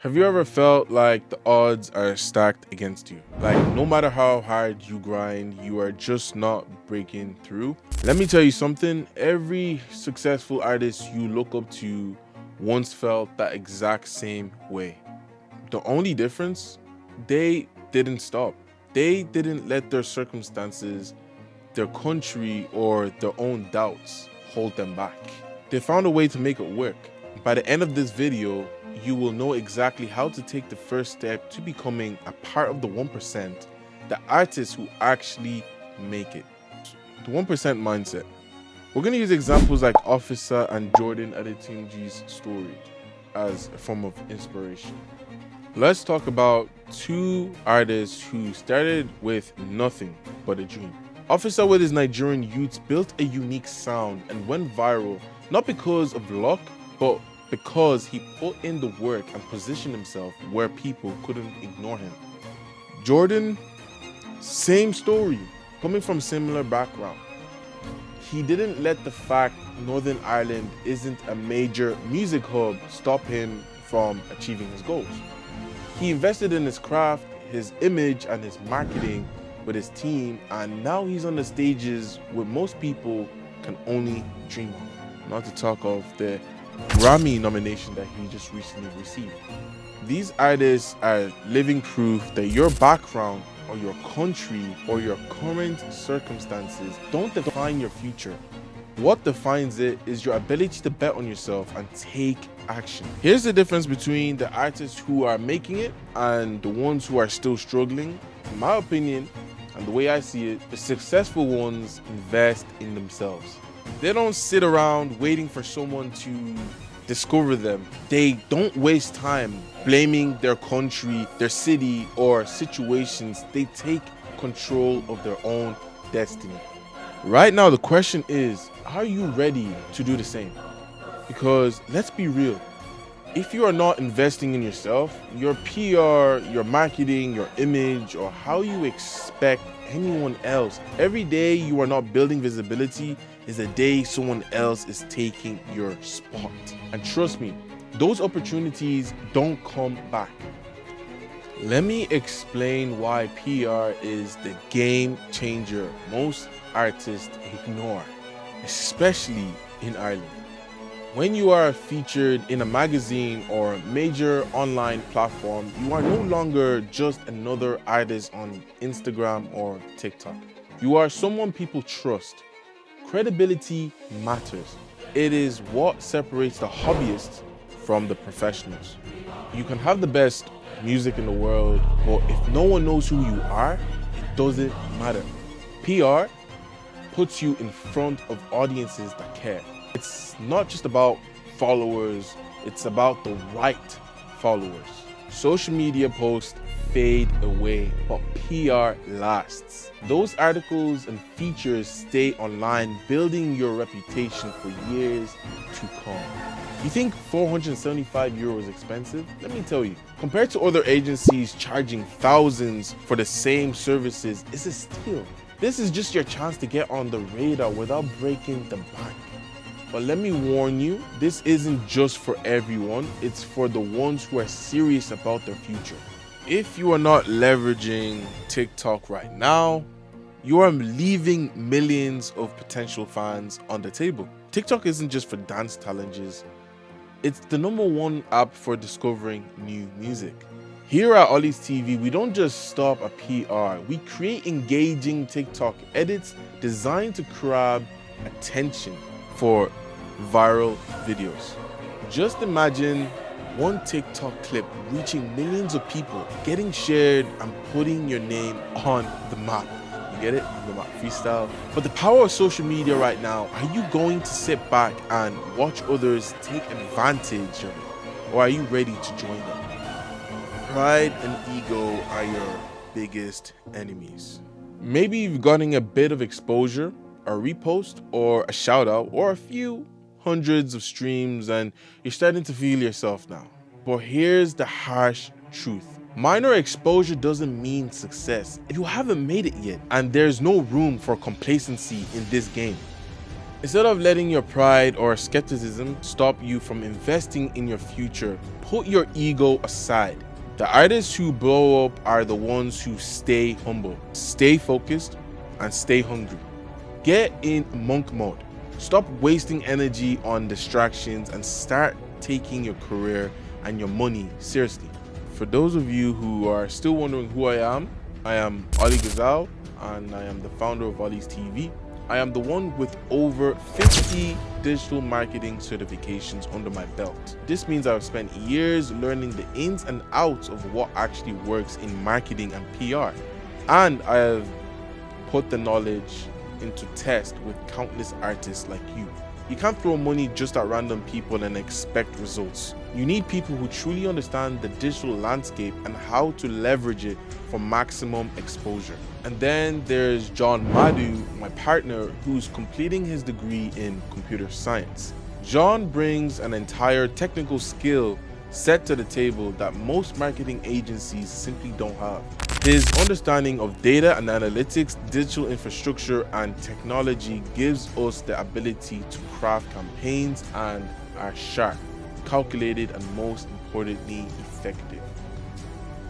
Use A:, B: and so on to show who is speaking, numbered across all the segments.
A: Have you ever felt like the odds are stacked against you? Like no matter how hard you grind, you are just not breaking through? Let me tell you something, every successful artist you look up to once felt that exact same way. The only difference, they didn't stop. They didn't let their circumstances, their country, or their own doubts hold them back. They found a way to make it work. By the end of this video, you will know exactly how to take the first step to becoming a part of the 1%, the artists who actually make it. The 1% mindset. We're going to use examples like Officer and Jordan Adetunji's story as a form of inspiration. Let's talk about two artists who started with nothing but a dream. Officer, with his Nigerian youth, built a unique sound and went viral, not because of luck, but because he put in the work and positioned himself where people couldn't ignore him. Jordan, same story, coming from similar background. He didn't let the fact Northern Ireland isn't a major music hub stop him from achieving his goals. He invested in his craft, his image, and his marketing with his team, and now he's on the stages where most people can only dream of. Not to talk of the Grammy nomination that he just recently received. These artists are living proof that your background or your country or your current circumstances don't define your future. What defines it is your ability to bet on yourself and take action. Here's the difference between the artists who are making it and the ones who are still struggling. In my opinion, and the way I see it, the successful ones invest in themselves. They don't sit around waiting for someone to discover them. They don't waste time blaming their country, their city, or situations. They take control of their own destiny. Right now, the question is, are you ready to do the same? Because let's be real, if you are not investing in yourself, your PR, your marketing, your image, or how you expect anyone else, every day you are not building visibility is a day someone else is taking your spot. And trust me, those opportunities don't come back. Let me explain why PR is the game changer most artists ignore, especially in Ireland. When you are featured in a magazine or major online platform, you are no longer just another artist on Instagram or TikTok. You are someone people trust. Credibility matters. It is what separates the hobbyists from the professionals. You can have the best music in the world, but if no one knows who you are, it doesn't matter. PR puts you in front of audiences that care. It's not just about followers, it's about the right followers. Social media posts fade away, but PR lasts. Those articles and features stay online, building your reputation for years to come. You think 475 euros is expensive? Let me tell you, compared to other agencies charging thousands for the same services, it's a steal. This is just your chance to get on the radar without breaking the bank. But let me warn you, this isn't just for everyone, it's for the ones who are serious about their future. If you are not leveraging TikTok right now, you are leaving millions of potential fans on the table. TikTok isn't just for dance challenges, it's the #1 app for discovering new music. Here at Olly's TV, we don't just stop at PR, we create engaging TikTok edits designed to grab attention for viral videos. Just imagine one TikTok clip reaching millions of people, getting shared and putting your name on the map. You get it? The map freestyle. But the power of social media right now, are you going to sit back and watch others take advantage of it? Or are you ready to join them? Pride and ego are your biggest enemies. Maybe you've gotten a bit of exposure, a repost, or a shout out, or a few hundreds of streams, and you're starting to feel yourself now. But here's the harsh truth. Minor exposure doesn't mean success if you haven't made it yet, and there's no room for complacency in this game. Instead of letting your pride or skepticism stop you from investing in your future, put your ego aside. The artists who blow up are the ones who stay humble, stay focused, and stay hungry. Get in monk mode. Stop wasting energy on distractions and start taking your career and your money seriously. For those of you who are still wondering who I am Olly Gazal, and I am the founder of Olly's TV. I am the one with over 50 digital marketing certifications under my belt. This means I've spent years learning the ins and outs of what actually works in marketing and PR. And I have put the knowledge into test with countless artists like you. You can't throw money just at random people and expect results. You need people who truly understand the digital landscape and how to leverage it for maximum exposure. And then there's John Madhu, my partner, who's completing his degree in computer science. John brings an entire technical skill set to the table that most marketing agencies simply don't have. His understanding of data and analytics, digital infrastructure, and technology gives us the ability to craft campaigns and are sharp, calculated, and most importantly, effective.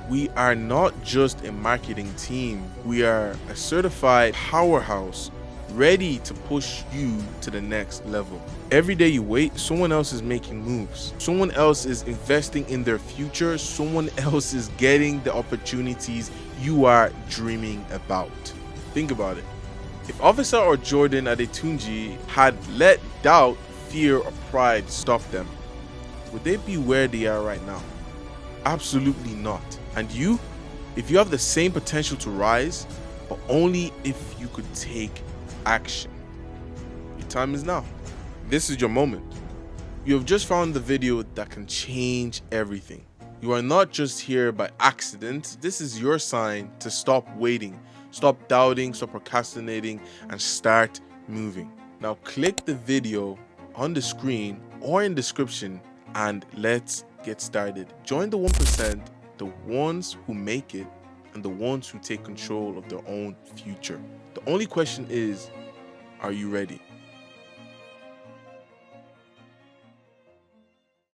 A: We are not just a marketing team, we are a certified powerhouse ready to push you to the next level. Every day you wait, someone else is making moves. Someone else is investing in their future. Someone else is getting the opportunities you are dreaming about. Think about it. If Officer or Jordan Adetunji had let doubt, fear, or pride stop them, would they be where they are right now? Absolutely not. And you, if you have the same potential to rise, but only if you could take action. Your time is now. This is your moment. You have just found the video that can change everything. You are not just here by accident. This is your sign to stop waiting, stop doubting, stop procrastinating, and start moving. Now click the video on the screen or in the description and let's get started. Join the 1%, the ones who make it and the ones who take control of their own future. The only question is, are you ready?